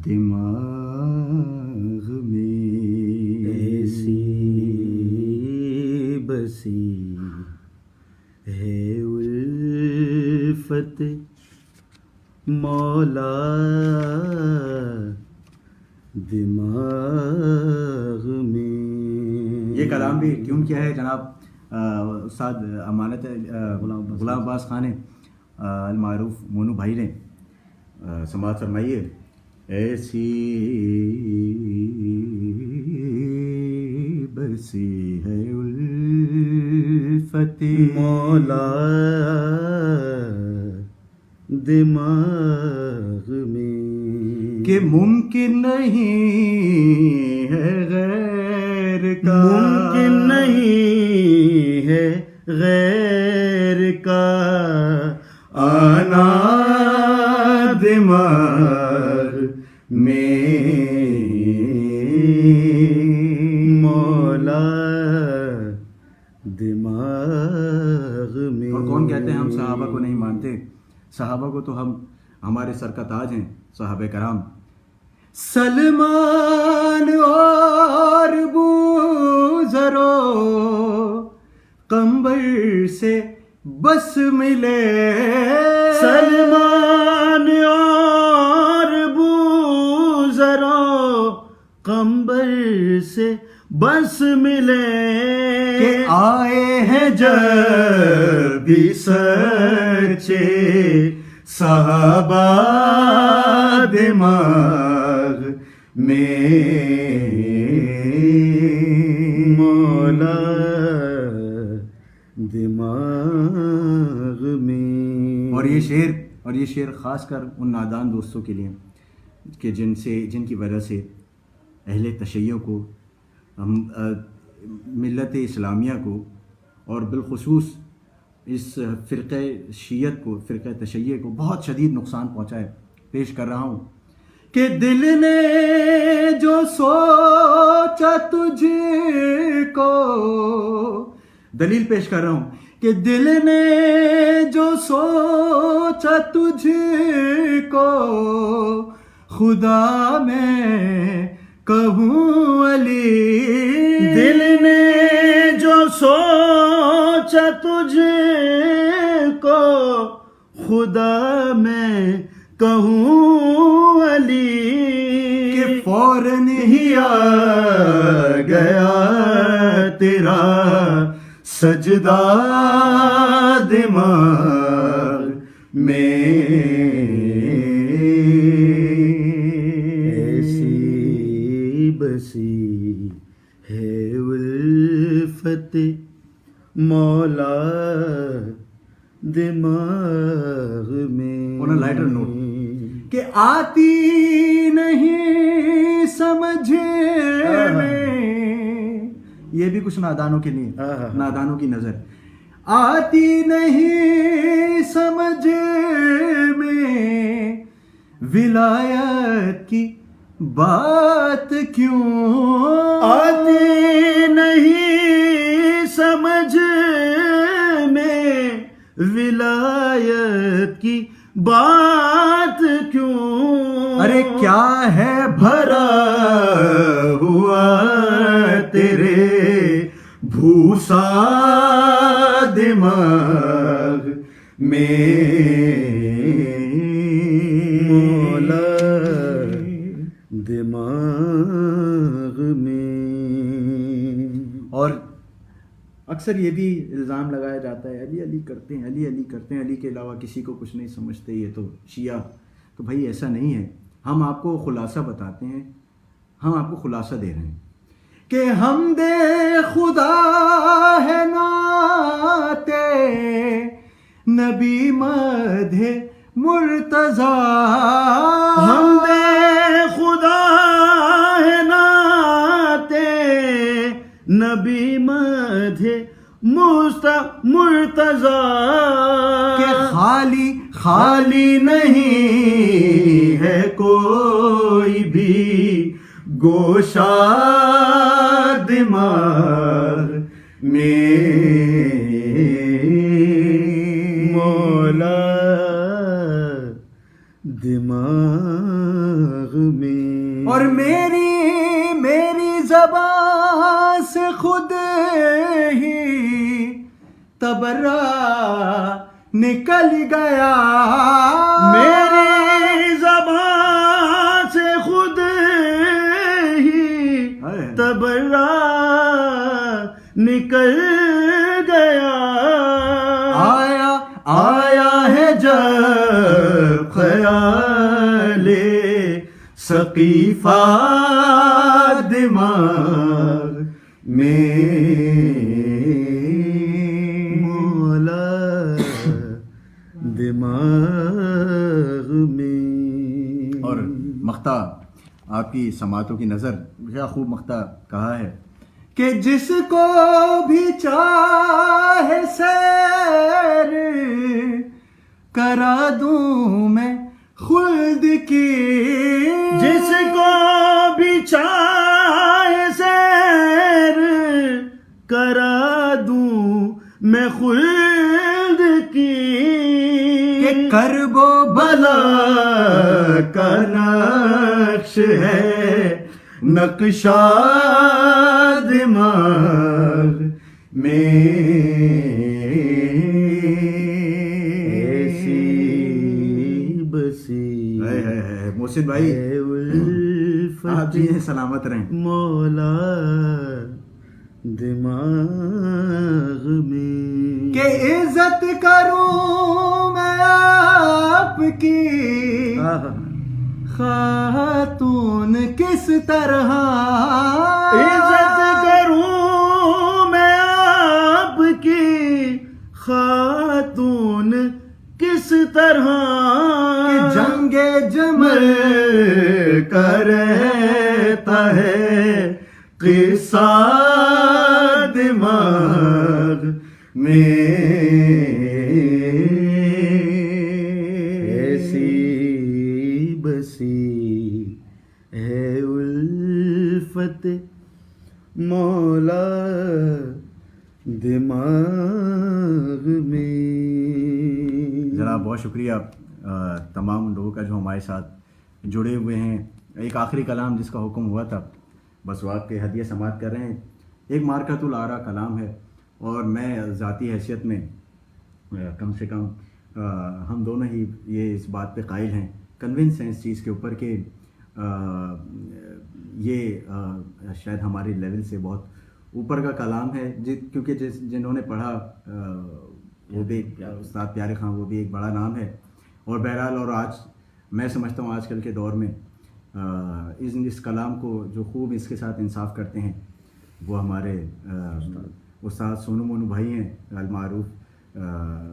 S1: دماغ میں,
S2: ایسی بسی ہے الفت مولا دماغ میں.
S1: یہ کلام بھی ٹیون کیا ہے جناب استاد امانت غلام عباس خان المعروف مونو بھائی نے. سماعت فرمائیے. ایسی بسی ہے الفت
S2: مولا دماغ میں,
S1: کہ ممکن نہیں ہے غیر کا,
S2: ممکن نہیں ہے غیر کا
S1: آنا دماغ میں
S2: مولا دماغ میں.
S1: اور کون کہتے ہیں ہم صحابہ کو نہیں مانتے؟ صحابہ کو تو ہم ہمارے سر کا تاج ہیں صحابہ کرام. سلمان اور بوذرو قمبر سے بس ملے,
S2: سلمان اور بوذرو قمبر سے بس ملے,
S1: کہ آئے ہیں جب بھی سچے صحابہ دماغ میں
S2: مولا دماغ میں.
S1: اور یہ شعر خاص کر ان نادان دوستوں کے لیے کہ جن کی وجہ سے اہل تشیع کو, ملت اسلامیہ کو, اور بالخصوص اس فرقہ شیعت کو, فرقہ تشیع کو بہت شدید نقصان پہنچا ہے. پیش کر رہا ہوں کہ دل نے جو سوچا تجھ کو, دلیل پیش کر رہا ہوں کہ دل نے جو سوچا تجھ کو خدا میں کہوں علی,
S2: دل نے جو سوچا تجھ کو خدا میں کہوں علی,
S1: کہ فوراً ہی آ گیا تیرا سجدہ دماغ میں.
S2: ایسی بسی ہے الفت مولا دماغ میں.
S1: اور لائٹر نوٹ کہ آتی نہیں سمجھ میں, یہ بھی کچھ نادانوں کے لیے, نادانوں کی نظر, آتی نہیں سمجھ میں ولایت کی بات کیوں
S2: آتی نہیں سمجھ میں ولایت کی بات کیوں؟
S1: ارے کیا ہے بھرا ہوا تیرے بھوسا دماغ میں
S2: مولا دماغ میں.
S1: اور اکثر یہ بھی الزام لگایا جاتا ہے علی علی کرتے ہیں، علی علی کرتے ہیں، علی کے علاوہ کسی کو کچھ نہیں سمجھتے، یہ تو شیعہ. تو بھائی ایسا نہیں ہے، ہم آپ کو خلاصہ بتاتے ہیں، ہم آپ کو خلاصہ دے رہے ہیں کہ حمد خدا ہے نعت نبی مدح مرتضی.
S2: حمد خدا ہے نعت نبی مدح مرتضی
S1: کہ خالی خالی نہیں ہے کوئی بھی گوشہ دماغ میں
S2: مولا دماغ میں.
S1: اور میری زبان سے خود ہی تبرا نکل گیا.
S2: میری زبان سے خود ہی تبرا نکل گیا.
S1: آیا ہے جب خیال سقیفہ دماغ میں
S2: مولا دماغ میں.
S1: اور مقطع آپ کی سماعتوں کی نظر کیا خوب مقطع کہا ہے کہ جس کو بھی چاہے سیر کرا دوں میں خلد کی.
S2: جس کو بھی چاہے سیر کرا دوں میں خلد کی.
S1: کہ کرب و بلا کا نقش ہے نقشہ دماغ میں.
S2: ایسی بسی
S1: محسن بھائی آپ جی ہیں، سلامت رہیں.
S2: مولا دماغ میں.
S1: کہ عزت کروں میں آپ کی خاتون کس طرح.
S2: عزت کروں میں آپ کی خاتون کس طرح.
S1: جنگ جمل کرتا ہے قصہ دماغ میں.
S2: ایسی بسی ہے الفت مولا دماغ میں.
S1: جناب بہت شکریہ تمام لوگوں کا جو ہمارے ساتھ جڑے ہوئے ہیں. ایک آخری کلام جس کا حکم ہوا تھا بس وہ آپ کے ہدیہ سماعت کر رہے ہیں. ایک مارکۃ الآراء کلام ہے اور میں ذاتی حیثیت میں کم سے کم ہم دونوں ہی یہ اس بات پہ قائل ہیں، کنونس ہیں اس چیز کے اوپر کہ یہ شاید ہمارے لیول سے بہت اوپر کا کلام ہے. کیونکہ جنہوں نے پڑھا وہ بھی استاد پیارے خان، وہ بھی ایک بڑا نام ہے. اور بہرحال اور آج میں سمجھتا ہوں آج کل کے دور میں اس کلام کو جو خوب اس کے ساتھ انصاف کرتے ہیں وہ ہمارے استاد سونو مونو بھائی ہیں، المعروف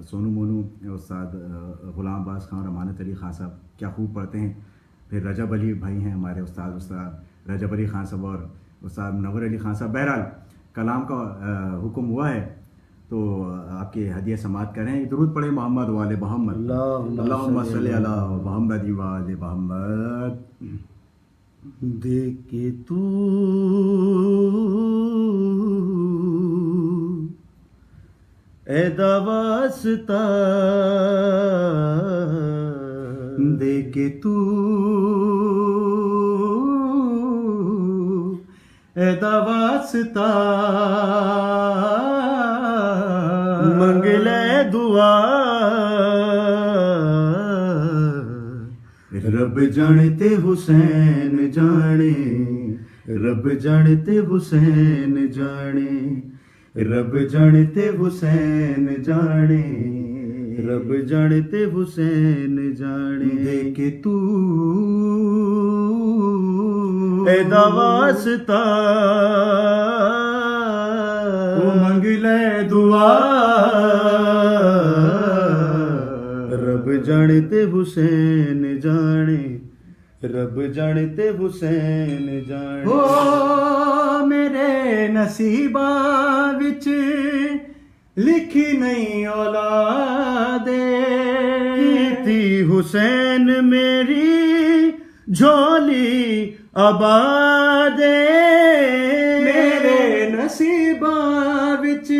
S1: سونو مونو. استاد غلام عباس خان، امانت علی خان صاحب کیا خوب پڑھتے ہیں. پھر رجب علی بھائی ہیں ہمارے استاد رجب علی خان صاحب اور استاد منور علی خان صاحب. بہرحال کلام کا حکم ہوا ہے تو آپ کے ہدیہ سماعت کریں. درود پڑھیں محمد وآل محمد. اللہم صلی علی محمد وآل محمد.
S2: دیکھ کے تو اے واسطہ
S1: دیکھ کے تو اے واسطہ
S2: منگ لے دعا رب جانتے حسین جانے رب جانتے حسین جانے رب جانتے حسین جانے رب جانتے حسین جانے
S1: دیکھ کے تو
S2: اے واسطہ
S1: منگ لے دعا
S2: رب جانتے حسین جانے رب جانتے حسین جانے
S1: او میرے نصیباں وچ لکھی نہیں اولاد
S2: کیتی حسین میری جھولی آباد
S1: میرے نصیباں وچ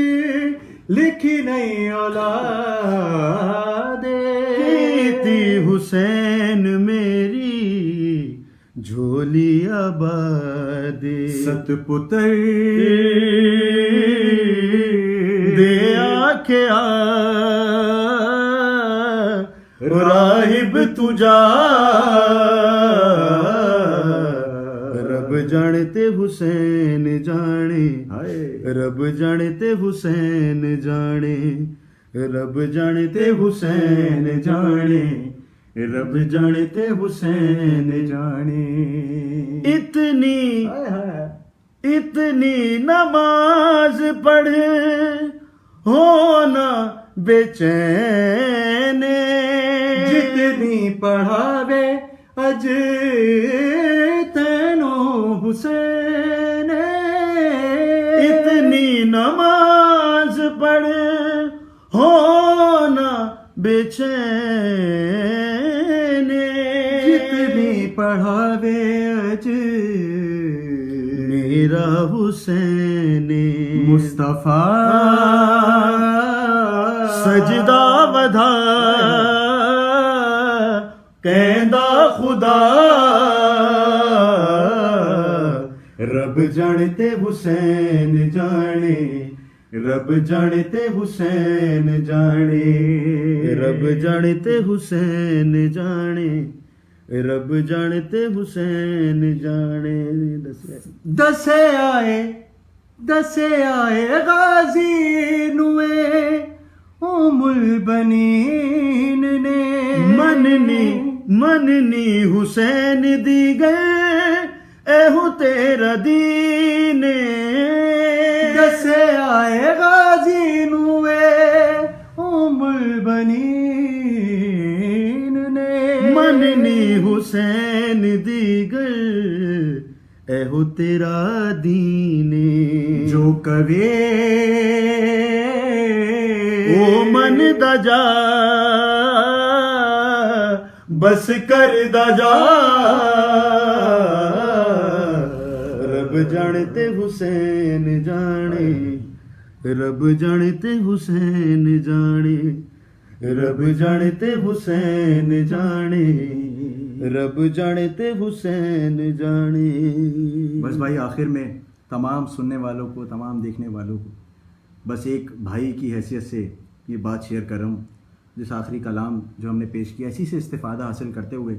S1: لکھی نہیں اولاد
S2: کیتی حسین میری جھولی آباد
S1: ست پتر
S2: دے آکھیا راہب تجا رب جانتے حسین جانے رب جانتے حسین جانے رب جانتے حسین جانے رب جانتے حسین
S1: جانے
S2: اتنی نماز پڑھ ہونا بے چین
S1: جتنی پڑھاوے اج تینوں حسین
S2: اتنی نماز پڑھ ہونا بے چین
S1: جتنی پڑھاوے اج
S2: میرا حسین
S1: مصطفیٰ
S2: سجدہ ودا کہندا خدا رب جانتے حسین جانے رب جانتے حسین جانے رب جانتے حسین جانے رب جانتے حسین جانے
S1: دسے آئے غازی نوے اوم البنین نے
S2: مننی حسین دی گئے ایہو تیرا دین
S1: دسے آئے غازی نوے اوم البنین نے
S2: مننی حسین دی گئے ایہو تیرا دین
S1: جو کوے
S2: او من دا جا بس کر دا جا رب جانتے حسین جانے رب جانتے حسین جانے رب جانتے حسین جانے رب جانتے حسین جانے
S1: بس بھائی آخر میں تمام سننے والوں کو تمام دیکھنے والوں کو بس ایک بھائی کی حیثیت سے یہ بات شیئر کر رہا ہوں جس آخری کلام جو ہم نے پیش کیا اسی سے استفادہ حاصل کرتے ہوئے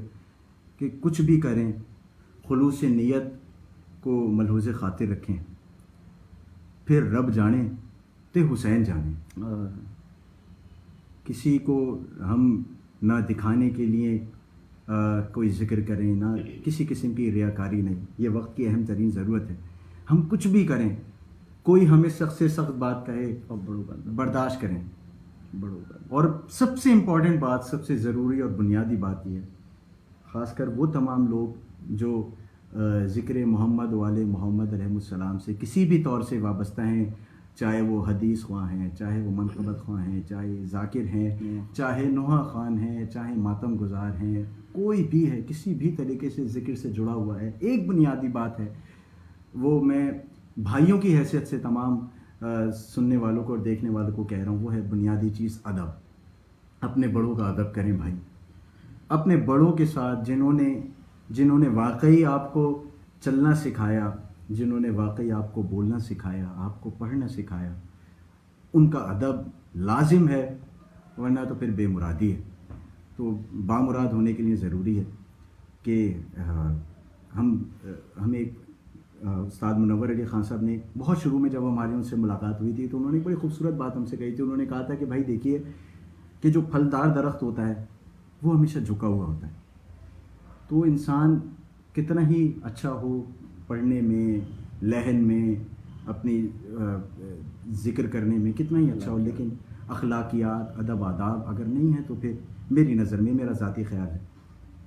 S1: کہ کچھ بھی کریں خلوص نیت کو ملحوظ خاطر رکھیں پھر رب جانے تے حسین جانے کسی کو ہم نہ دکھانے کے لیے کوئی ذکر کریں نہ کسی قسم کی ریاکاری نہیں یہ وقت کی اہم ترین ضرورت ہے ہم کچھ بھی کریں کوئی ہمیں سخت سے سخت بات کہے برداشت کریں اور سب سے امپورٹنٹ بات سب سے ضروری اور بنیادی بات یہ ہے خاص کر وہ تمام لوگ جو ذکر محمد والے محمد علیہ السلام سے کسی بھی طور سے وابستہ ہیں چاہے وہ حدیث خواہ ہیں چاہے وہ منقبت خواہ ہیں چاہے ذاکر ہیں چاہے نوحہ خوان ہیں چاہے ماتم گزار ہیں کوئی بھی ہے کسی بھی طریقے سے ذکر سے جڑا ہوا ہے، ایک بنیادی بات ہے، وہ میں بھائیوں کی حیثیت سے تمام سننے والوں کو اور دیکھنے والوں کو کہہ رہا ہوں، وہ ہے بنیادی چیز ادب۔ اپنے بڑوں کا ادب کریں بھائی، اپنے بڑوں کے ساتھ جنہوں نے واقعی آپ کو چلنا سکھایا، جنہوں نے واقعی آپ کو بولنا سکھایا، آپ کو پڑھنا سکھایا، ان کا ادب لازم ہے، ورنہ تو پھر بے مرادی ہے۔ تو بامراد ہونے کے لیے ضروری ہے کہ ہمیں استاد منور علی خان صاحب نے بہت شروع میں جب ہماری ان سے ملاقات ہوئی تھی تو انہوں نے بڑی خوبصورت بات ہم سے کہی تھی۔ انہوں نے کہا تھا کہ بھائی دیکھیے کہ جو پھلدار درخت ہوتا ہے وہ ہمیشہ جھکا ہوا ہوتا ہے، تو انسان کتنا ہی اچھا ہو پڑھنے میں، لحن میں، اپنی ذکر کرنے میں کتنا ہی اچھا ہو، لیکن اخلاقیات، ادب، آداب اگر نہیں ہے تو پھر میری نظر میں، میرا ذاتی خیال ہے،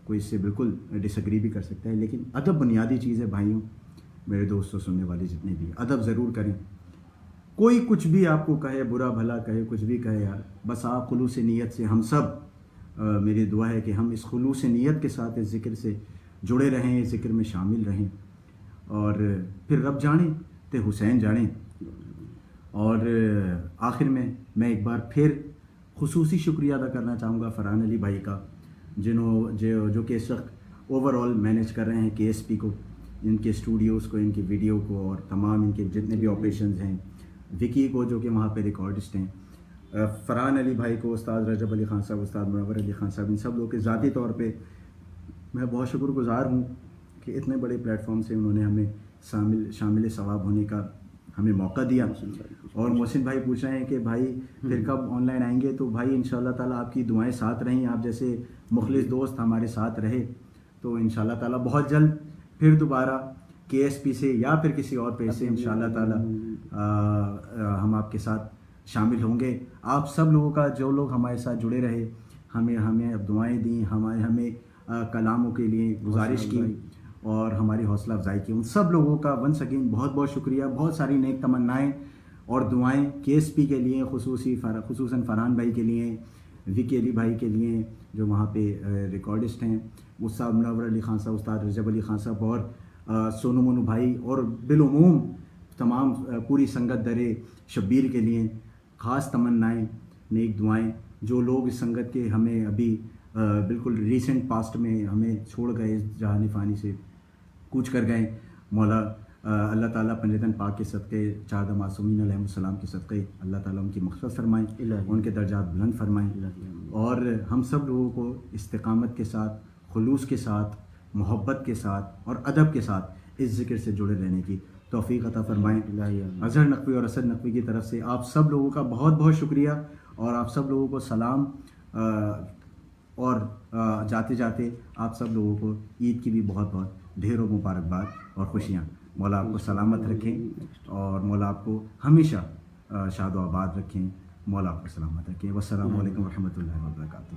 S1: کوئی اس سے بالکل ڈس ایگری بھی کر سکتا ہے، لیکن ادب بنیادی چیز ہے بھائیوں، میرے دوستوں، سننے والے جتنے بھی، ادب ضرور کریں۔ کوئی کچھ بھی آپ کو کہے، برا بھلا کہے، کچھ بھی کہے یار، بس آپ خلوص نیت سے، ہم سب میری دعا ہے کہ ہم اس خلوص نیت کے ساتھ اس ذکر سے جڑے رہیں، اس ذکر میں شامل رہیں، اور پھر رب جانے تے حسین جانے۔ اور آخر میں ایک بار پھر خصوصی شکریہ ادا کرنا چاہوں گا فرحان علی بھائی کا، جو کہ اس وقت اوور آل مینیج کر رہے ہیں KSP کو، ان کے اسٹوڈیوز کو، ان کی ویڈیو کو، اور تمام ان کے جتنے بھی آپریشنز ہیں، وکی کو جو کہ وہاں پہ ریکارڈسٹ ہیں، فرحان علی بھائی کو، استاد رجب علی خان صاحب، استاد منور علی خان صاحب، ان سب لوگوں کے ذاتی طور پہ میں بہت شکر گزار ہوں کہ اتنے بڑے پلیٹ فارم سے انہوں نے ہمیں شامل ثواب ہونے کا ہمیں موقع دیا۔ اور محسن بھائی پوچھ رہے ہیں کہ بھائی پھر کب آن لائن آئیں گے، تو بھائی انشاءاللہ تعالیٰ آپ کی دعائیں ساتھ رہیں، آپ جیسے مخلص دوست ہمارے ساتھ رہے تو انشاءاللہ تعالیٰ بہت جلد پھر دوبارہ KSP سے یا پھر کسی اور پیج سے انشاءاللہ تعالیٰ ہم آپ کے ساتھ شامل ہوں گے۔ آپ سب لوگوں کا، جو لوگ ہمارے ساتھ جڑے رہے، ہمیں دعائیں دیں، ہمیں کلاموں کے لیے گزارش کی اور ہماری حوصلہ افزائی کی، ان سب لوگوں کا ونس اگین بہت بہت شکریہ۔ بہت ساری نیک تمنائیں اور دعائیں KSP کے لیے، خصوصاً فرحان بھائی کے لیے، وکی علی بھائی کے لیے جو وہاں پہ ریکارڈسٹ ہیں، استاد منور علی خان صاحب، استاد رجب علی خان صاحب، اور سونو منو بھائی، اور بالعموم تمام پوری سنگت در شبیر کے لیے خاص تمنائیں، نیک دعائیں۔ جو لوگ اس سنگت کے ہمیں ابھی بالکل ریسنٹ پاسٹ میں ہمیں چھوڑ گئے، اس جہان فانی سے کوچ کر گئے، مولا اللہ تعالیٰ پنجتن پاک کے صدقے، چار معصومین علیہ السلام کے صدقے اللہ تعالیٰ ان کی مغفرت فرمائیں، ان کے درجات بلند فرمائیں، اور ہم سب لوگوں کو استقامت کے ساتھ، خلوص کے ساتھ، محبت کے ساتھ اور ادب کے ساتھ اس ذکر سے جڑے رہنے کی توفیق عطا فرمائیں۔ اظہر نقوی اور اسد نقوی کی طرف سے آپ سب لوگوں کا بہت بہت شکریہ، اور آپ سب لوگوں کو سلام، اور جاتے جاتے آپ سب لوگوں کو عید کی بھی بہت بہت ڈھیروں مبارکباد اور خوشیاں۔ مولا آپ کو سلامت رکھیں، اور مولا آپ کو ہمیشہ شاد و آباد رکھیں، مولا آپ کو سلامت رکھیں۔ والسلام علیکم ورحمۃ اللہ وبرکاتہ۔